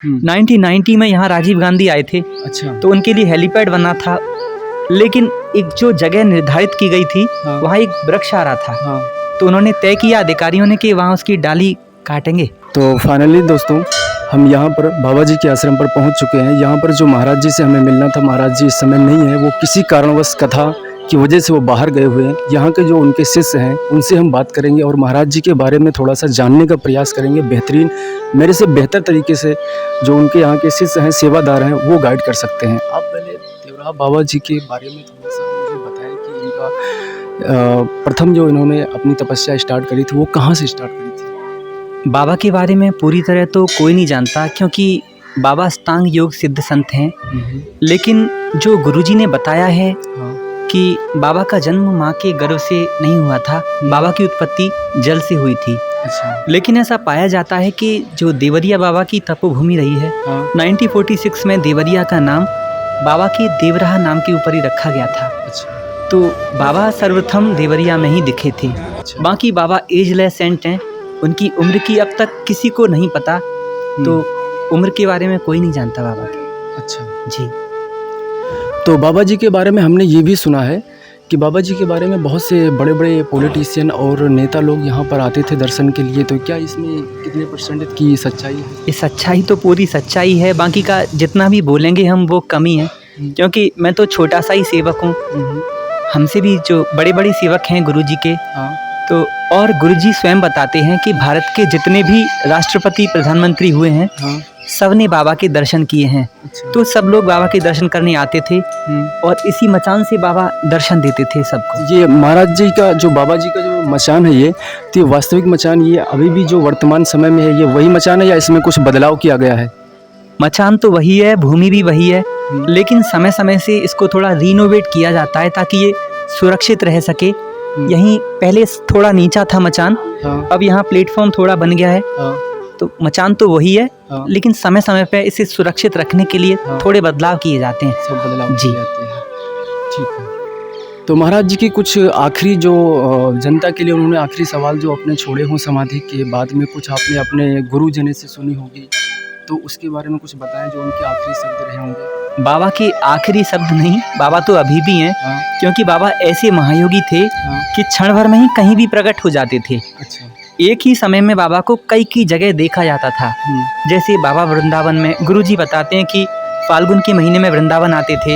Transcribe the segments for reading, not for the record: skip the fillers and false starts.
1990 में यहाँ राजीव गांधी आए थे, अच्छा। तो उनके लिए हेलीपैड बना था, लेकिन एक जो जगह निर्धारित की गई थी हाँ। वहाँ एक वृक्ष आ रहा था, हाँ। तो उन्होंने तय किया अधिकारियों ने कि वहाँ उसकी डाली काटेंगे। तो फाइनली दोस्तों, हम यहाँ पर बाबा जी के आश्रम पर पहुँच चुके हैं। यहाँ पर जो महाराज जी से हमें मिलना था, महाराज जी इस समय नहीं है, वो किसी कारणवश कथा की वजह से वो बाहर गए हुए हैं। यहाँ के जो उनके शिष्य हैं उनसे हम बात करेंगे और महाराज जी के बारे में थोड़ा सा जानने का प्रयास करेंगे। बेहतरीन, मेरे से बेहतर तरीके से जो उनके यहाँ के शिष्य हैं, सेवादार हैं, वो गाइड कर सकते हैं। आप पहले देवराहा बाबा जी के बारे में थोड़ा सा मुझे बताएं कि इनका प्रथम जो इन्होंने अपनी तपस्या स्टार्ट करी थी वो कहाँ से स्टार्ट करी थी? बाबा के बारे में पूरी तरह तो कोई नहीं जानता, क्योंकि बाबा अष्टांग योग सिद्ध संत हैं, लेकिन जो गुरुजी ने बताया है कि बाबा का जन्म माँ के गर्भ से नहीं हुआ था, बाबा की उत्पत्ति जल से हुई थी। अच्छा। लेकिन ऐसा पाया जाता है कि जो देवरिया बाबा की तपोभूमि रही है, 1946 में देवरिया का नाम बाबा के देवराहा नाम के ऊपर ही रखा गया था। अच्छा। तो बाबा सर्वप्रथम देवरिया में ही दिखे थे। अच्छा। बाकी बाबा एजलेस सेंट हैं, उनकी उम्र की अब तक किसी को नहीं पता, तो उम्र के बारे में कोई नहीं जानता बाबा के। अच्छा जी। तो बाबा जी के बारे में हमने ये भी सुना है कि बाबा जी के बारे में बहुत से बड़े बड़े पॉलिटिशियन और नेता लोग यहाँ पर आते थे दर्शन के लिए। तो क्या इसमें कितने % की सच्चाई है? ये सच्चाई तो पूरी सच्चाई है, बाकी का जितना भी बोलेंगे हम वो कमी है, क्योंकि मैं तो छोटा सा ही सेवक हूँ। हमसे भी जो बड़े बड़े सेवक हैं गुरुजी के, तो और गुरुजी स्वयं बताते हैं कि भारत के जितने भी राष्ट्रपति प्रधानमंत्री हुए हैं, सब ने बाबा के दर्शन किए हैं। अच्छा। तो सब लोग बाबा के दर्शन करने आते थे और इसी मचान से बाबा दर्शन देते थे सबको। ये महाराज जी का जो बाबा जी का जो मचान है, ये तो वास्तविक मचान ये अभी भी जो वर्तमान समय में है, ये वही मचान है या इसमें कुछ बदलाव किया गया है? मचान तो वही है, भूमि भी वही है, लेकिन समय समय से इसको थोड़ा रिनोवेट किया जाता है ताकि ये सुरक्षित रह सके। यहीं पहले थोड़ा नीचा था मचान, अब यहाँ प्लेटफॉर्म थोड़ा बन गया है। तो मचान तो वही है, लेकिन समय समय पे इसे सुरक्षित रखने के लिए थोड़े बदलाव किए जाते हैं। सब बदलाव जी। किए जाते हैं। ठीक है। तो महाराज जी की कुछ आखिरी जो जनता के लिए उन्होंने आखिरी सवाल जो अपने छोड़े हों समाधि के बाद में, कुछ आपने अपने गुरु जने से सुनी होगी, तो उसके बारे में कुछ बताएं जो उनके आखिरी शब्द रहे होंगे। बाबा के आखिरी शब्द नहीं, बाबा तो अभी भी हैं, क्योंकि बाबा ऐसे महायोगी थे कि क्षण भर में ही कहीं भी प्रकट हो जाते थे। अच्छा। एक ही समय में बाबा को कई जगह देखा जाता था। जैसे बाबा वृंदावन में, गुरुजी बताते हैं कि फाल्गुन के महीने में वृंदावन आते थे,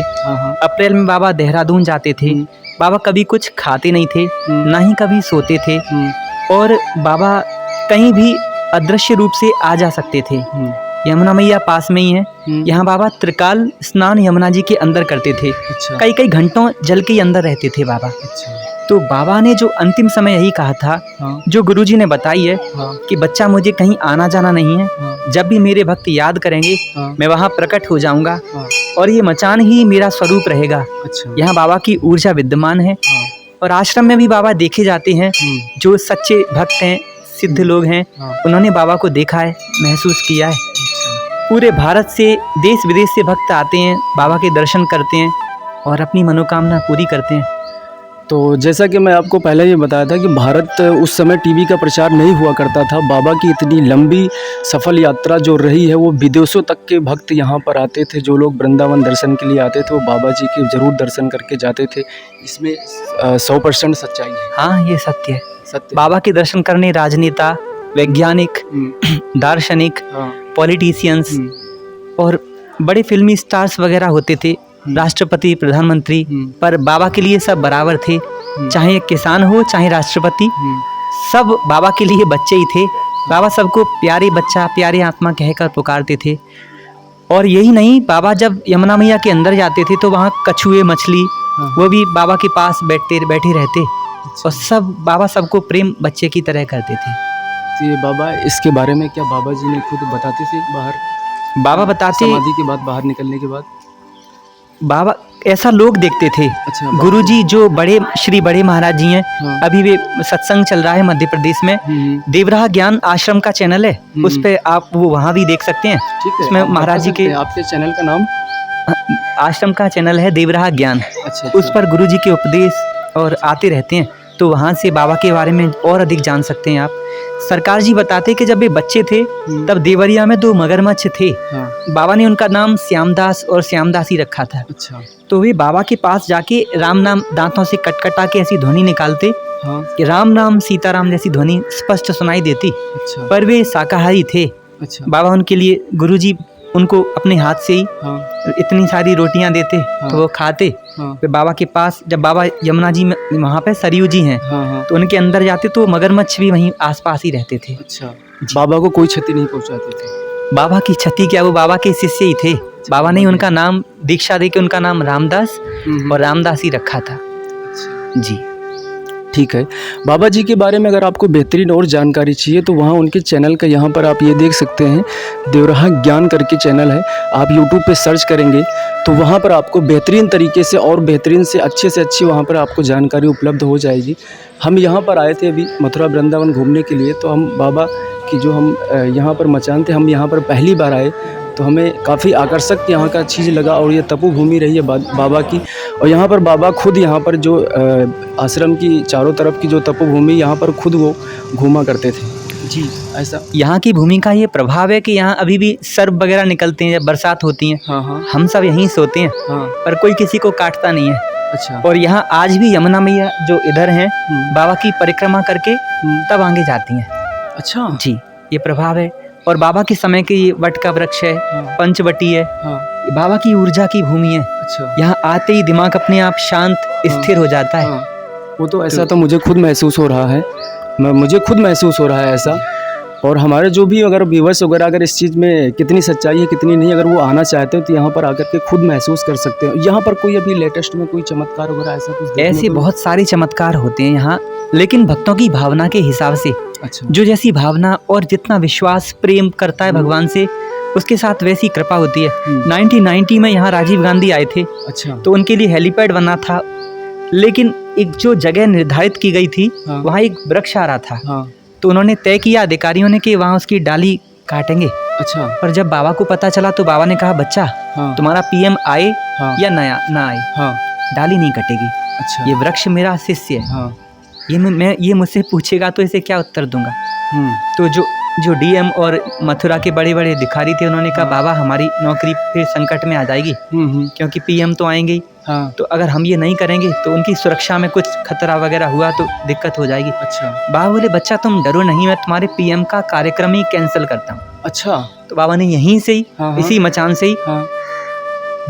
अप्रैल में बाबा देहरादून जाते थे। बाबा कभी कुछ खाते नहीं थे, ना ही कभी सोते थे, और बाबा कहीं भी अदृश्य रूप से आ जा सकते थे। यमुना मैया पास में ही है, यहाँ बाबा त्रिकाल स्नान यमुना जी के अंदर करते थे। अच्छा। कई घंटों जल के अंदर रहते थे बाबा। अच्छा। तो बाबा ने जो अंतिम समय यही कहा था, जो गुरुजी ने बताई है, कि बच्चा मुझे कहीं आना जाना नहीं है, जब भी मेरे भक्त याद करेंगे मैं वहाँ प्रकट हो जाऊंगा, और ये मचान ही मेरा स्वरूप रहेगा। अच्छा। यहाँ बाबा की ऊर्जा विद्यमान है, और आश्रम में भी बाबा देखे जाते हैं। जो सच्चे भक्त हैं, सिद्ध लोग हैं, उन्होंने बाबा को देखा है, महसूस किया है। पूरे भारत से, देश विदेश से भक्त आते हैं, बाबा के दर्शन करते हैं और अपनी मनोकामना पूरी करते हैं। तो जैसा कि मैं आपको पहले ही बताया था कि भारत उस समय टीवी का प्रचार नहीं हुआ करता था। बाबा की इतनी लंबी सफल यात्रा जो रही है, वो विदेशों तक के भक्त यहाँ पर आते थे। जो लोग वृंदावन दर्शन के लिए आते थे, वो बाबा जी के जरूर दर्शन करके जाते थे। इसमें 100% सच्चाई है। हाँ, ये सत्य है। सत्य। बाबा के दर्शन करने राजनेता, वैज्ञानिक, दार्शनिक, पॉलिटिशियंस और बड़े फिल्मी स्टार्स वगैरह होते थे, राष्ट्रपति, प्रधानमंत्री, पर बाबा के लिए सब बराबर थे। चाहे किसान हो, चाहे राष्ट्रपति, सब बाबा के लिए बच्चे ही थे। बाबा सबको प्यारे बच्चा, प्यारे आत्मा कहकर पुकारते थे। और यही नहीं, बाबा जब यमुना मैया के अंदर जाते थे तो वहाँ कछुए, मछली, वो भी बाबा के पास बैठे रहते, और सब बाबा सबको प्रेम बच्चे की तरह करते थे। तो ये बाबा, इसके बारे में क्या बाबा जी ने खुद बताते थे बाहर? बाबा बताते, समाधि के बाद, बाहर निकलने के बाद बाबा ऐसा लोग देखते थे। अच्छा। गुरुजी जो बड़े श्री बड़े महाराज जी हैं, अभी वे सत्संग चल रहा है मध्य प्रदेश में, देवराहा ज्ञान आश्रम का चैनल है, उस पे आप वो वहाँ भी देख सकते हैं। ठीक है। उसमें महाराज जी के, आपके चैनल का नाम? आश्रम का चैनल है देवराहा ज्ञान। अच्छा। उस पर गुरुजी के उपदेश और आते रहते हैं। तो वहाँ से बाबा के बारे में और अधिक जान सकते हैं आप। सरकार जी बताते कि जब ये बच्चे थे तब देवरिया में 2 मगरमच्छ थे। हाँ। बाबा ने उनका नाम श्यामदास और श्यामदास ही रखा था। अच्छा। तो वे बाबा के पास जाके राम नाम दांतों से कटकटा के ऐसी ध्वनि निकालते हाँ। कि राम नाम सीताराम जैसी ध्वनि स्पष्ट सुनाई देती। अच्छा। पर वे शाकाहारी थे। अच्छा। बाबा उनके लिए गुरुजी उनको अपने हाथ से ही हाँ। इतनी सारी रोटियां देते तो वो खाते। हाँ। फिर बाबा के पास जब बाबा यमुना जी में वहाँ पे सरयू जी हैं हाँ। हाँ। तो उनके अंदर जाते तो मगरमच्छ भी वहीं आसपास ही रहते थे। अच्छा। बाबा को कोई क्षति नहीं पहुंचाते थे? बाबा की क्षति क्या, वो बाबा के शिष्य ही थे। बाबा ने उनका नाम दीक्षा दे के उनका नाम रामदास और रामदास ही रखा था। जी ठीक है। बाबा जी के बारे में अगर आपको बेहतरीन और जानकारी चाहिए तो वहाँ उनके चैनल का यहाँ पर आप ये देख सकते हैं, देवराहा ज्ञान करके चैनल है। आप यूट्यूब पे सर्च करेंगे तो वहाँ पर आपको बेहतरीन तरीके से और बेहतरीन से अच्छी वहाँ पर आपको जानकारी उपलब्ध हो जाएगी। हम यहाँ पर आए थे अभी मथुरा वृंदावन घूमने के लिए, तो हम बाबा की जो हम यहाँ पर मचान थे, हम यहाँ पर पहली बार आए तो हमें काफ़ी आकर्षक यहाँ का चीज़ लगा। और ये तपोभूमि रही है बाबा की, और यहाँ पर बाबा खुद यहाँ पर जो आश्रम की चारों तरफ की जो तपोभूमि, यहाँ पर खुद वो घूमा करते थे। जी ऐसा यहाँ की भूमि का ये प्रभाव है कि यहाँ अभी भी सर्प वगैरह निकलते हैं जब बरसात होती है। हाँ हाँ हम सब यहीं सोते हैं। हाँ। पर कोई किसी को काटता नहीं है। अच्छा। और यहाँ आज भी यमुना मैया जो इधर हैं बाबा की परिक्रमा करके तब आगे जाती हैं। अच्छा जी ये प्रभाव है। और बाबा के समय के ये वट का वृक्ष है। हाँ। पंचवटी है। हाँ। ये बाबा की ऊर्जा की भूमि है। अच्छा। यहाँ आते ही दिमाग अपने आप शांत स्थिर हो जाता है। हाँ। वो तो ऐसा तो मुझे खुद महसूस हो रहा है, मुझे खुद महसूस हो रहा है ऐसा। और हमारे जो भी अगर व्यूअर्स वगैरह अगर इस चीज़ में कितनी सच्चाई है कितनी नहीं, अगर वो आना चाहते हो तो यहाँ पर आकर के खुद महसूस कर सकते हो। यहाँ पर कोई अभी लेटेस्ट में कोई चमत्कार वगैरह ऐसा कुछ ऐसे बहुत सारे चमत्कार होते हैं यहाँ, लेकिन भक्तों की भावना के हिसाब से। अच्छा। जो जैसी भावना और जितना विश्वास प्रेम करता है भगवान से, उसके साथ वैसी कृपा होती है। 1990 में यहाँ राजीव गांधी आए थे। अच्छा। तो उनके लिए हेलीपैड बना था, लेकिन एक जो जगह निर्धारित की गई थी वहाँ एक वृक्ष आ रहा था। हाँ। तो उन्होंने तय किया अधिकारियों ने कि वहाँ उसकी डाली काटेंगे। अच्छा। पर जब बाबा को पता चला तो बाबा ने कहा, बच्चा हाँ। तुम्हारा पीएम आए हाँ। या ना आए, हाँ। डाली नहीं कटेगी। अच्छा। ये वृक्ष मेरा शिष्य है। हाँ। ये मुझसे पूछेगा तो इसे क्या उत्तर दूंगा। तो जो डीएम और मथुरा के बड़े बड़े अधिकारी थे उन्होंने कहा, बाबा हमारी नौकरी फिर संकट में आ जाएगी, क्योंकि पीएम तो आएंगे ही। हाँ। तो अगर हम ये नहीं करेंगे तो उनकी सुरक्षा में कुछ खतरा वगैरह हुआ तो दिक्कत हो जाएगी। अच्छा। बाबा बोले, बच्चा तुम डरो नहीं, मैं तुम्हारे पीएम का कार्यक्रम ही कैंसिल करता हूँ। अच्छा। तो बाबा ने यहीं से ही इसी मचान से ही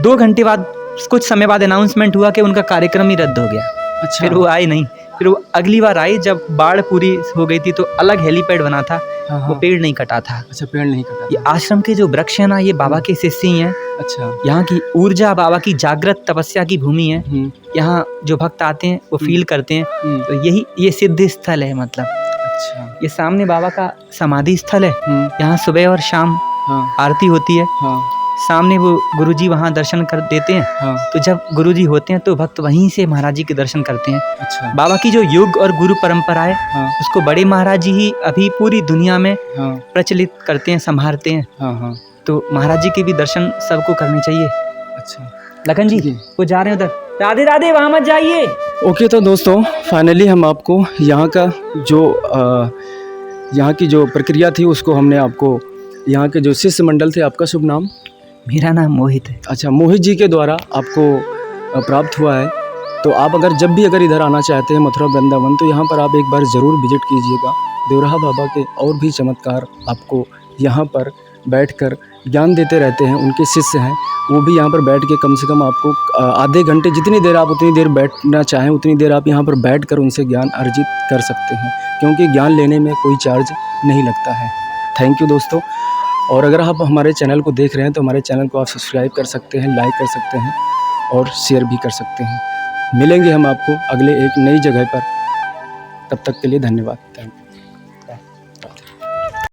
2 घंटे बाद कुछ समय बाद अनाउंसमेंट हुआ कि उनका कार्यक्रम ही रद्द हो गया। अच्छा। फिर वो आए नहीं। फिर वो अगली बार आई जब बाढ़ पूरी हो गई थी तो अलग हेलीपैड बना था। वो पेड़ नहीं कटा था। अच्छा, पेड़ नहीं कटा। ये आश्रम के जो वृक्ष है ना, ये बाबा के शिष्य ही हैं। अच्छा। यहाँ की ऊर्जा बाबा की जागृत तपस्या की भूमि है। यहाँ जो भक्त आते हैं वो फील करते हैं। तो ये सिद्ध स्थल है मतलब। अच्छा। ये सामने बाबा का समाधि स्थल है। यहाँ सुबह और शाम आरती होती है। सामने वो गुरुजी वहाँ दर्शन कर देते हैं। तो जब गुरुजी होते हैं तो भक्त वहीं से महाराज जी के दर्शन करते हैं। अच्छा। बाबा की जो युग और गुरु परंपरा है उसको बड़े महाराज जी ही अभी पूरी दुनिया में प्रचलित करते हैं, संभालते हैं। तो महाराज जी के भी दर्शन सबको करने चाहिए। अच्छा लखन जी वो जा रहे हैं उधर, राधे राधे, वहाँ मत जाइए। ओके, तो दोस्तों फाइनली हम आपको यहाँ का जो यहाँ की जो प्रक्रिया थी उसको हमने आपको, यहाँ के जो शिष्य मंडल थे। आपका शुभ नाम? मेरा नाम मोहित है। अच्छा, मोहित जी के द्वारा आपको प्राप्त हुआ है। तो आप अगर इधर आना चाहते हैं मथुरा वृंदावन, तो यहाँ पर आप एक बार ज़रूर विजिट कीजिएगा। देवराहा बाबा के और भी चमत्कार आपको यहाँ पर बैठकर ज्ञान देते रहते हैं। उनके शिष्य हैं, वो भी यहाँ पर बैठ के कम से कम आपको आधे घंटे, जितनी देर आप उतनी देर बैठना चाहें उतनी देर आप यहाँ पर बैठकर उनसे ज्ञान अर्जित कर सकते हैं, क्योंकि ज्ञान लेने में कोई चार्ज नहीं लगता है। थैंक यू दोस्तों। और अगर आप हमारे चैनल को देख रहे हैं तो हमारे चैनल को आप सब्सक्राइब कर सकते हैं, लाइक कर सकते हैं और शेयर भी कर सकते हैं। मिलेंगे हम आपको अगले एक नई जगह पर। तब तक के लिए धन्यवाद। Thank you.